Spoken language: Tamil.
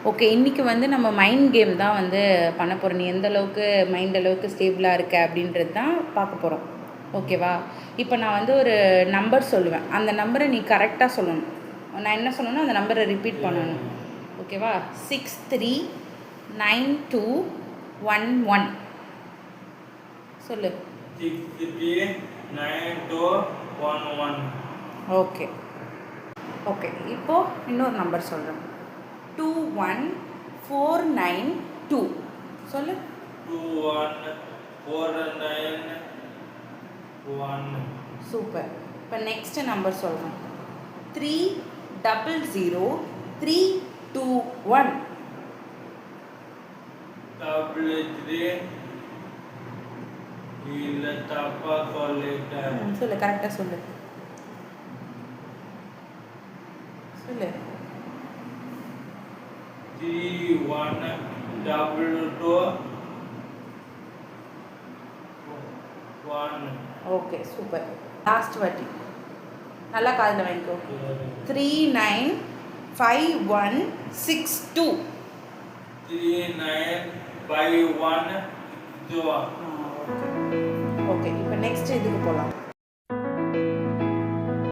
ஓகே, இன்றைக்கி வந்து நம்ம மைண்ட் கேம் தான் வந்து பண்ண போகிறோம். நீ எந்த அளவுக்கு மைண்ட் அளவுக்கு ஸ்டேபிளாக இருக்க அப்படின்றது தான் பார்க்க போகிறோம். ஓகேவா? இப்போ நான் வந்து ஒரு நம்பர் சொல்லுவேன். அந்த நம்பரை நீ கரெக்டாக சொல்லணும். நான் என்ன சொல்லணும் அந்த நம்பரை ரிப்பீட் பண்ணணும். ஓகேவா? 639211 சொல்லு. 639211. ஓகே ஓகே, இப்போது இன்னொரு நம்பர் சொல்கிறேன். 21492 சொல்லு. 21491. சூப்பர். இப்போ நெக்ஸ்ட் நம்பர் சொல்கிறேன். 300321. 33 இல்லை தப்பாக சொல்லிட்டேன். சொல்லு, கரெக்டாக சொல்லு. சொல்லு. 312221. Okay, super. லாஸ்ட் வாட்டி நல்லா காதில் வாங்கிக்கோ. 395162. 395162. ஓகே, இப்போ நெக்ஸ்ட் இதுக்கு போகலாம்.